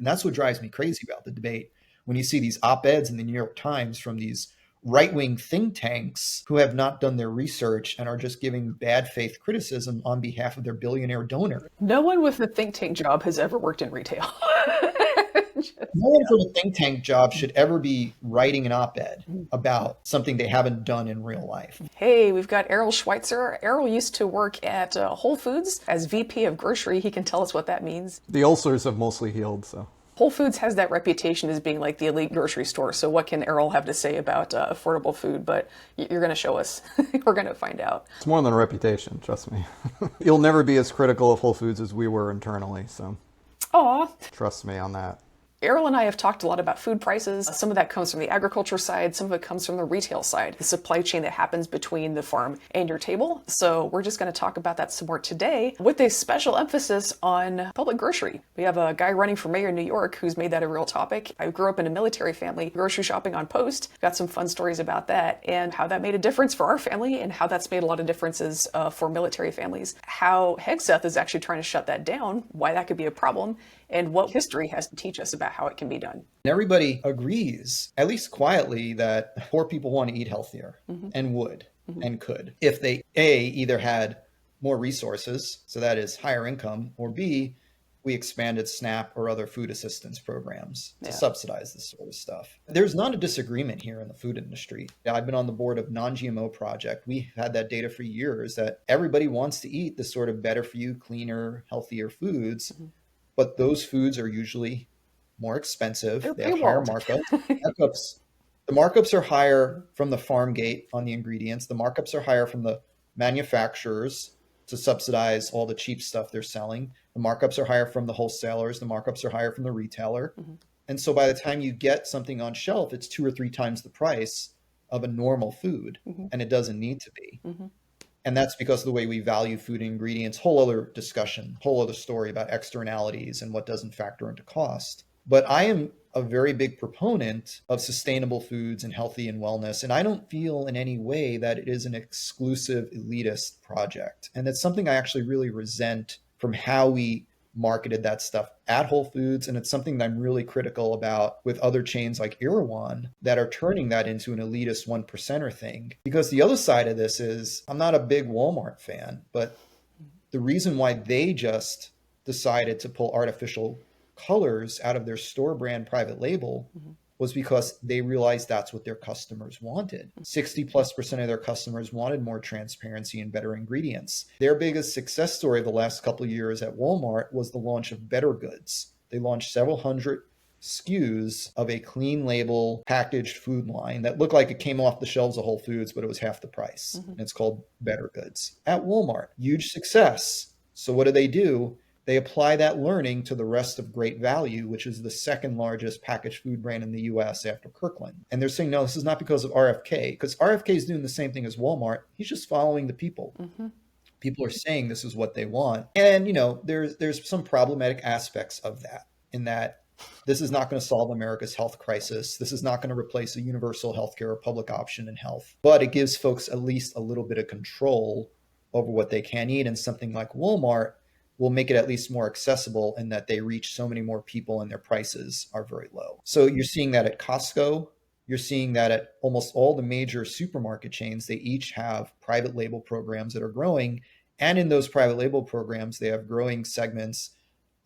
And that's what drives me crazy about the debate. When you see these op-eds in the New York Times from these right-wing think tanks who have not done their research and are just giving bad faith criticism on behalf of their billionaire donor. No one with a think tank job has ever worked in retail. No one from a think tank job should ever be writing an op-ed about something they haven't done in real life. Hey, we've got Errol Schweizer. Errol used to work at Whole Foods as VP of grocery. He can tell us what that means. The ulcers have mostly healed, so. Whole Foods has that reputation as being like the elite grocery store. So what can Errol have to say about affordable food? But you're going to show us. We're going to find out. It's more than a reputation, trust me. You'll never be as critical of Whole Foods as we were internally, so. Aw. Trust me on that. Errol and I have talked a lot about food prices. Some of that comes from the agriculture side, some of it comes from the retail side, the supply chain that happens between the farm and your table. So we're just going to talk about that some more today with a special emphasis on public grocery. We have a guy running for mayor in New York who's made that a real topic. I grew up in a military family, grocery shopping on post. Got some fun stories about that and how that made a difference for our family and how that's made a lot of differences for military families. How Hegseth is actually trying to shut that down, why that could be a problem, and what history has to teach us about how it can be done. Everybody agrees, at least quietly, that poor people want to eat healthier and would and could if they, A, either had more resources, so that is higher income, or B, we expanded SNAP or other food assistance programs to subsidize this sort of stuff. There's not a disagreement here in the food industry. I've been on the board of Non-GMO Project. We've had that data for years that everybody wants to eat the sort of better for you, cleaner, healthier foods. But those foods are usually more expensive. They have higher markups. The markups are higher from the farm gate on the ingredients. The markups are higher from the manufacturers to subsidize all the cheap stuff they're selling. The markups are higher from the wholesalers. The markups are higher from the retailer. And so by the time you get something on shelf, it's 2 or 3 times the price of a normal food. And it doesn't need to be. And that's because of the way we value food and ingredients. Whole other discussion, whole other story about externalities and what doesn't factor into cost. But I am a very big proponent of sustainable foods and healthy and wellness. And I don't feel in any way that it is an exclusive elitist project. And it's something I actually really resent from how we marketed that stuff at Whole Foods. And it's something that I'm really critical about with other chains like Erewhon that are turning that into an elitist 1%er thing. Because the other side of this is, I'm not a big Walmart fan, but the reason why they just decided to pull artificial colors out of their store brand private label was because they realized that's what their customers wanted. 60+% of their customers wanted more transparency and better ingredients. Their biggest success story of the last couple of years at Walmart was the launch of Better Goods. They launched several hundred SKUs of a clean label packaged food line that looked like it came off the shelves of Whole Foods, but it was half the price. And it's called Better Goods at Walmart. Huge success. So what do? They apply that learning to the rest of Great Value, which is the second largest packaged food brand in the US after Kirkland. And they're saying, no, this is not because of RFK, because RFK is doing the same thing as Walmart. He's just following the people. People are saying this is what they want. And, you know, there's some problematic aspects of that, in that this is not going to solve America's health crisis. This is not going to replace a universal healthcare or public option in health. But it gives folks at least a little bit of control over what they can eat. And something like Walmart will make it at least more accessible in that they reach so many more people and their prices are very low. So you're seeing that at Costco. You're seeing that at almost all the major supermarket chains. They each have private label programs that are growing. And in those private label programs, they have growing segments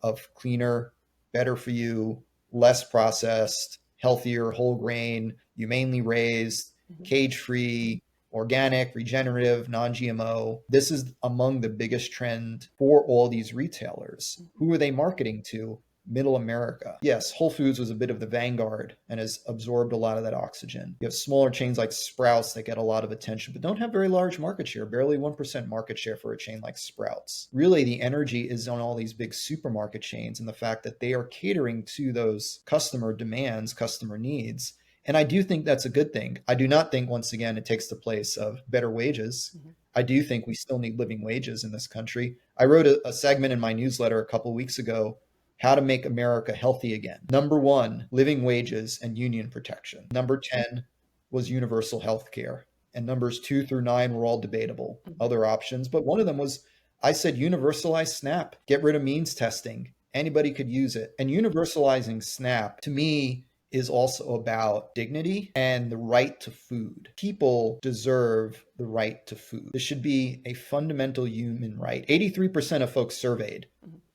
of cleaner, better for you, less processed, healthier, whole grain, humanely raised, cage-free, organic, regenerative, non-GMO. This is among the biggest trend for all these retailers. Who are they marketing to? Middle America. Yes, Whole Foods was a bit of the vanguard and has absorbed a lot of that oxygen. You have smaller chains like Sprouts that get a lot of attention, but don't have very large market share, barely 1% market share for a chain like Sprouts. Really, the energy is on all these big supermarket chains and the fact that they are catering to those customer demands, customer needs. And I do think that's a good thing. I do not think, once again, it takes the place of better wages. I do think we still need living wages in this country. I wrote a segment in my newsletter a couple of weeks ago, how to make America healthy again. Number 1, living wages and union protection. Number 10 was universal health care. And numbers 2 through 9 were all debatable, other options. But one of them was, I said, universalize SNAP, get rid of means testing, Anybody could use it. And universalizing SNAP, to me, is also about dignity and the right to food. People deserve the right to food. This should be a fundamental human right. 83% of folks surveyed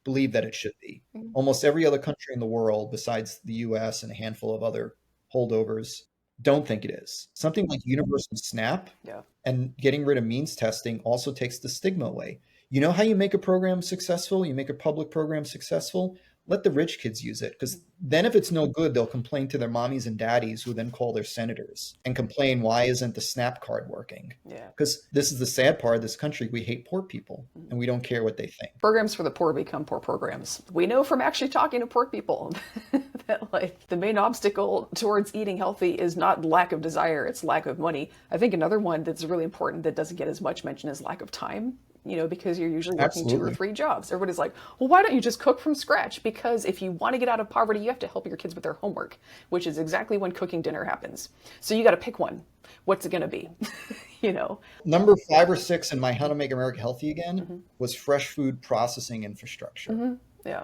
believe that it should be. Almost every other country in the world, besides the US and a handful of other holdovers, don't think it is. Something like universal SNAP and getting rid of means testing also takes the stigma away. You know how you make a program successful? You make a public program successful? Let the rich kids use it, because then if it's no good, they'll complain to their mommies and daddies, who then call their senators and complain, why isn't the SNAP card working? Because this is the sad part of this country. We hate poor people and we don't care what they think. Programs for the poor become poor programs. We know from actually talking to poor people that like the main obstacle towards eating healthy is not lack of desire, it's lack of money. I think another one that's really important that doesn't get as much mention is lack of time. Because you're usually working 2 or 3 jobs. Everybody's like, well, why don't you just cook from scratch? Because if you want to get out of poverty, you have to help your kids with their homework, which is exactly when cooking dinner happens. So you got to pick one. What's it going to be? Number 5 or 6 in my How to Make America Healthy Again was fresh food processing infrastructure. Yeah.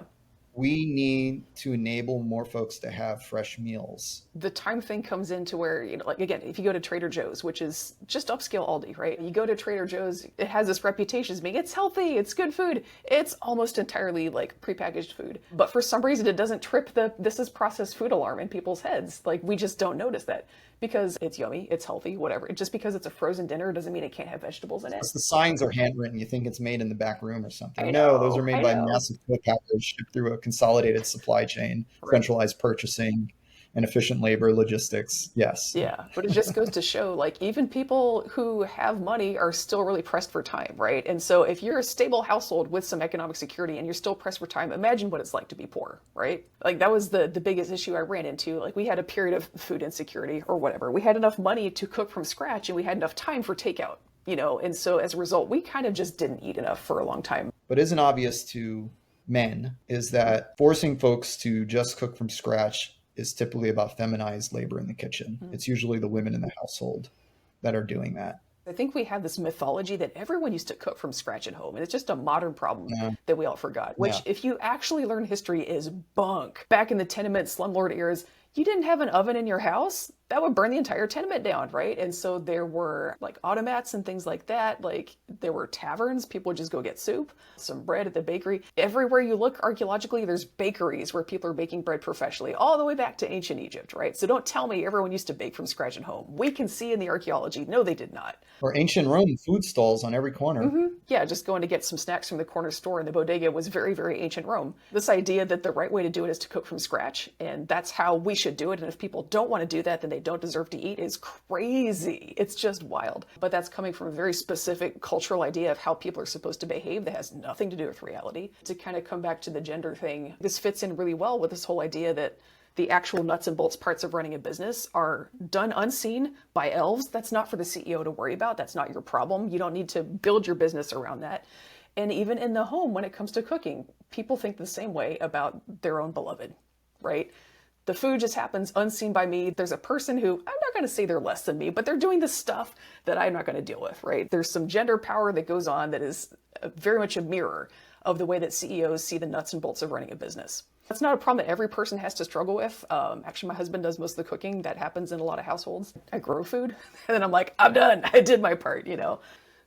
We need to enable more folks to have fresh meals. The time thing comes into where, like, again, if you go to Trader Joe's, which is just upscale Aldi, right? You go to Trader Joe's, it has this reputation as being, it's healthy, it's good food. It's almost entirely like prepackaged food. But for some reason, it doesn't trip the this is processed food alarm in people's heads. Like, we just don't notice that because it's yummy, it's healthy, whatever. Just because it's a frozen dinner doesn't mean it can't have vegetables in it. The signs are handwritten. You think it's made in the back room or something. No, those are made by massive co-packers shipped through a consolidated supply chain, centralized purchasing, and efficient labor logistics. Yes. Yeah, but it just goes to show, like, even people who have money are still really pressed for time, right? And so if you're a stable household with some economic security and you're still pressed for time, imagine what it's like to be poor, right? Like, that was the biggest issue I ran into. Like, we had a period of food insecurity or whatever. We had enough money to cook from scratch and we had enough time for takeout, and so as a result, we kind of just didn't eat enough for a long time. What isn't obvious to men is that forcing folks to just cook from scratch is typically about feminized labor in the kitchen. It's usually the women in the household that are doing that. I think we have this mythology that everyone used to cook from scratch at home, and it's just a modern problem that we all forgot, which if you actually learn history is bunk. Back in the tenement slumlord eras, you didn't have an oven in your house, that would burn the entire tenement down, right? And so there were like automats and things like that. Like, there were taverns, people would just go get soup, some bread at the bakery. Everywhere you look archaeologically, there's bakeries where people are baking bread professionally, all the way back to ancient Egypt, right? So don't tell me everyone used to bake from scratch at home. We can see in the archaeology, no, they did not. Or ancient Rome, food stalls on every corner. Yeah, just going to get some snacks from the corner store in the bodega was very, very ancient Rome. This idea that the right way to do it is to cook from scratch, and that's how we should do it. And if people don't want to do that, then they don't deserve to eat, is crazy. It's just wild. But that's coming from a very specific cultural idea of how people are supposed to behave that has nothing to do with reality. To kind of come back to the gender thing, this fits in really well with this whole idea that the actual nuts and bolts parts of running a business are done unseen by elves. That's not for the CEO to worry about. That's not your problem. You don't need to build your business around that. And even in the home, when it comes to cooking, people think the same way about their own beloved, right? The food just happens unseen by me. There's a person who, I'm not going to say they're less than me, but they're doing the stuff that I'm not going to deal with, right? There's some gender power that goes on that is very much a mirror of the way that CEOs see the nuts and bolts of running a business. That's not a problem that every person has to struggle with. Actually, my husband does most of the cooking. That happens in a lot of households. I grow food, and then I'm like, I'm done. I did my part,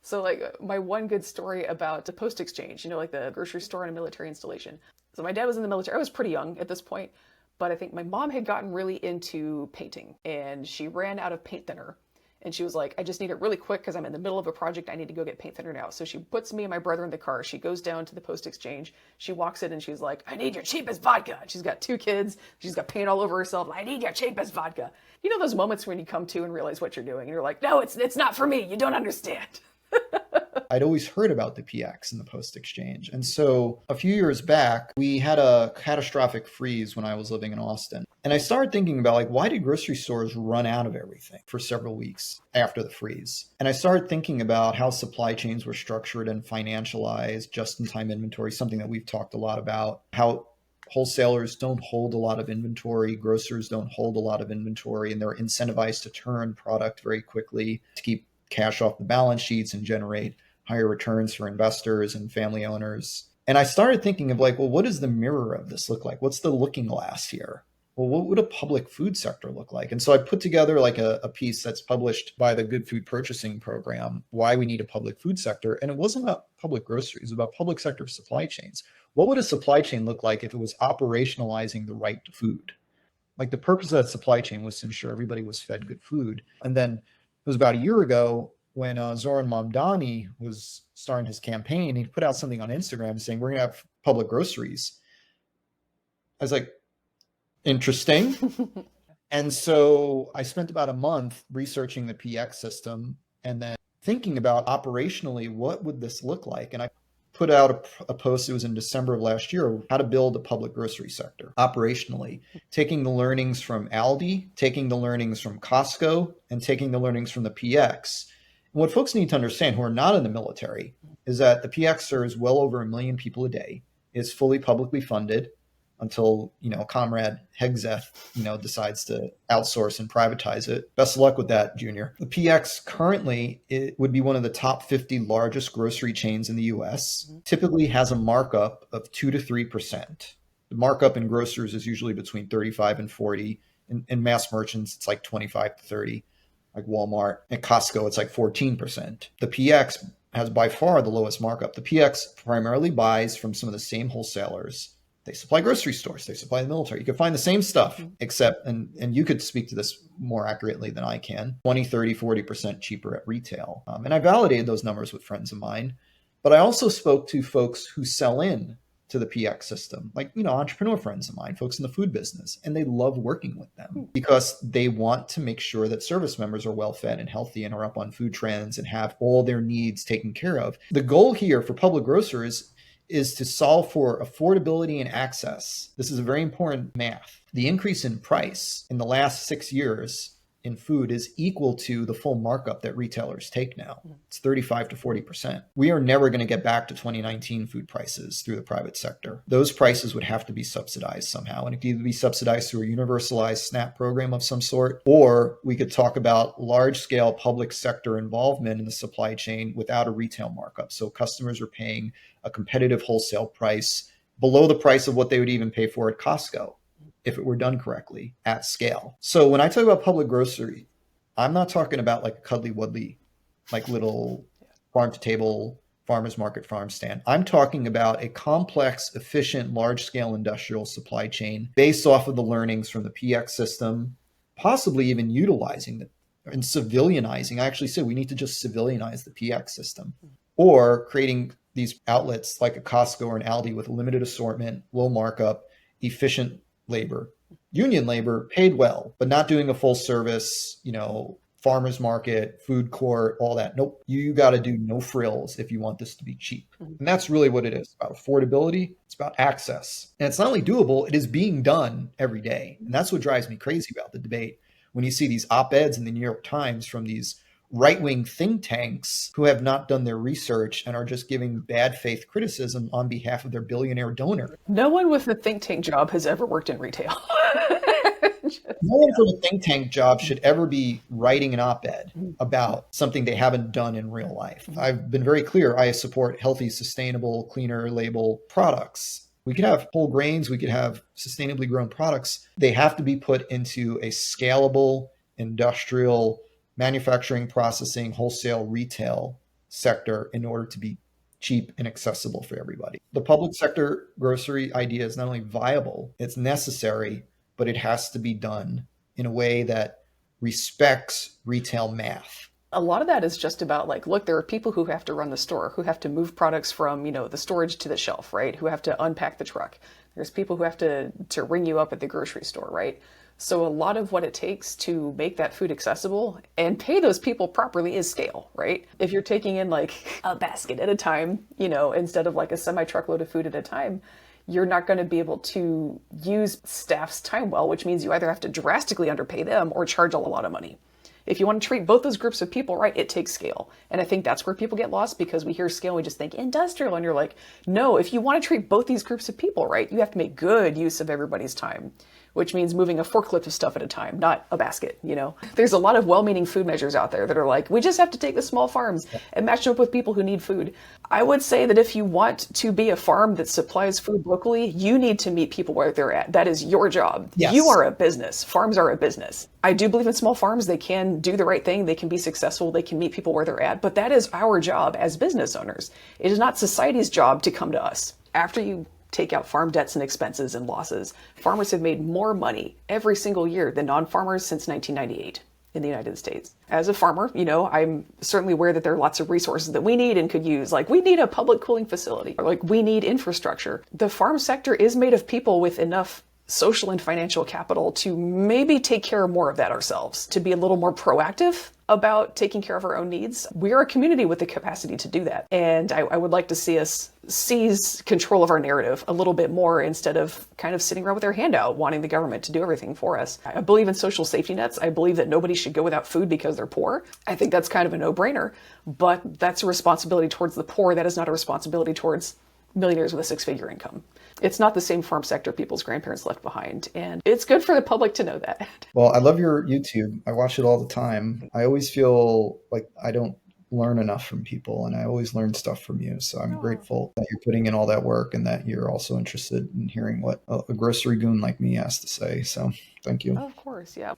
So like my one good story about the post exchange, like the grocery store and a military installation. So my dad was in the military. I was pretty young at this point, but I think my mom had gotten really into painting and she ran out of paint thinner. And she was like, I just need it really quick because I'm in the middle of a project. I need to go get paint thinner now. So she puts me and my brother in the car. She goes down to the post exchange. She walks in and she's like, I need your cheapest vodka. And she's got 2 kids. She's got paint all over herself. I need your cheapest vodka. You know those moments when you come to and realize what you're doing and you're like, no, it's not for me. You don't understand. I'd always heard about the PX and the post exchange. And so a few years back, we had a catastrophic freeze when I was living in Austin. And I started thinking about why did grocery stores run out of everything for several weeks after the freeze? And I started thinking about how supply chains were structured and financialized, just-in-time inventory, something that we've talked a lot about, how wholesalers don't hold a lot of inventory, grocers don't hold a lot of inventory, and they're incentivized to turn product very quickly to keep cash off the balance sheets and generate higher returns for investors and family owners. And I started thinking of like, well, what does the mirror of this look like? What's the looking glass here? Well, what would a public food sector look like? And so I put together like a piece that's published by the Good Food Purchasing Program, why we need a public food sector. And it wasn't about public groceries, it was about public sector supply chains. What would a supply chain look like if it was operationalizing the right to food? Like the purpose of that supply chain was to ensure everybody was fed good food. And then it was about a year ago when Zohran Mamdani was starting his campaign, he put out something on Instagram saying, we're going to have public groceries. I was like, interesting. And so I spent about a month researching the PX system and then thinking about operationally, what would this look like? And I put out a post, it was in December of last year, how to build a public grocery sector operationally, taking the learnings from Aldi, taking the learnings from Costco, and taking the learnings from the PX. And what folks need to understand who are not in the military is that the PX serves well over 1 million people a day, is fully publicly funded until, Comrade Hegseth, decides to outsource and privatize it. Best of luck with that, Junior. The PX currently, it would be one of the top 50 largest grocery chains in the US, typically has a markup of 2 to 3%. The markup in grocers is usually between 35 and 40. In mass merchants, it's like 25 to 30, like Walmart. At Costco, it's like 14%. The PX has by far the lowest markup. The PX primarily buys from some of the same wholesalers. They supply grocery stores. They supply the military. You can find the same stuff, except, and you could speak to this more accurately than I can, 20, 30, 40% cheaper at retail. And I validated those numbers with friends of mine. But I also spoke to folks who sell in to the PX system, like, entrepreneur friends of mine, folks in the food business, and they love working with them because they want to make sure that service members are well fed and healthy and are up on food trends and have all their needs taken care of. The goal here for public grocers is to solve for affordability and access. This is a very important math. The increase in price in the last 6 years in food is equal to the full markup that retailers take now. It's 35 to 40%. We are never going to get back to 2019 food prices through the private sector. Those prices would have to be subsidized somehow. And it could either be subsidized through a universalized SNAP program of some sort, or we could talk about large-scale public sector involvement in the supply chain without a retail markup. So customers are paying a competitive wholesale price below the price of what they would even pay for at Costco if it were done correctly at scale. So when I talk about public grocery, I'm not talking about like a cuddly wuddly, like little farm to table, farmer's market, farm stand. I'm talking about a complex, efficient, large scale industrial supply chain based off of the learnings from the PX system, possibly even utilizing it and civilianizing. I actually said we need to just civilianize the PX system, or creating these outlets like a Costco or an Aldi with a limited assortment, low markup, efficient labor, union labor, paid well, but not doing a full service, farmer's market, food court, all that. Nope. You got to do no frills if you want this to be cheap. And that's really what it is. It's about affordability. It's about access. And it's not only doable, it is being done every day. And that's what drives me crazy about the debate. When you see these op-eds in the New York Times from these right-wing think tanks who have not done their research and are just giving bad faith criticism on behalf of their billionaire donor. No one with a think tank job has ever worked in retail. No one from a think tank job should ever be writing an op-ed about something they haven't done in real life. I've been very clear. I support healthy, sustainable, cleaner label products. We could have whole grains. We could have sustainably grown products. They have to be put into a scalable, industrial, manufacturing, processing, wholesale, retail sector in order to be cheap and accessible for everybody. The public sector grocery idea is not only viable, it's necessary, but it has to be done in a way that respects retail math. A lot of that is just about like, look, there are people who have to run the store, who have to move products from, the storage to the shelf, right? Who have to unpack the truck. There's people who have to ring you up at the grocery store, right? So a lot of what it takes to make that food accessible and pay those people properly is scale, right? If you're taking in like a basket at a time, instead of like a semi-truckload of food at a time, you're not going to be able to use staff's time well, which means you either have to drastically underpay them or charge a lot of money. If you want to treat both those groups of people right, it takes scale. And I think that's where people get lost, because we hear scale and we just think industrial. And you're like, no, if you want to treat both these groups of people right, you have to make good use of everybody's time. which means moving a forklift of stuff at a time, not a basket, you know? There's a lot of well-meaning food measures out there that are like, we just have to take the small farms and match them up with people who need food. I would say that if you want to be a farm that supplies food locally, you need to meet people where they're at. That is your job. Yes. You are a business. Farms are a business. I do believe in small farms. They can do the right thing. They can be successful. They can meet people where they're at. But that is our job as business owners. It is not society's job to come to us. After you take out farm debts and expenses and losses, farmers have made more money every single year than non-farmers since 1998 in the United States. As a farmer, you know, I'm certainly aware that there are lots of resources that we need and could use. Like, we need a public cooling facility, or like, we need infrastructure. The farm sector is made of people with enough social and financial capital to maybe take care of more of that ourselves, to be a little more proactive about taking care of our own needs. We're a community with the capacity to do that. And I would like to see us seize control of our narrative a little bit more instead of kind of sitting around with our hand out, wanting the government to do everything for us. I believe in social safety nets. I believe that nobody should go without food because they're poor. I think that's kind of a no-brainer, but that's a responsibility towards the poor. That is not a responsibility towards millionaires with a six-figure income. It's not the same farm sector people's grandparents left behind, and it's good for the public to know that. Well, I love your YouTube. I watch it all the time. I always feel like I don't learn enough from people, and I always learn stuff from you. So I'm grateful that you're putting in all that work and that you're also interested in hearing what a grocery goon like me has to say. So thank you. Of course, yeah.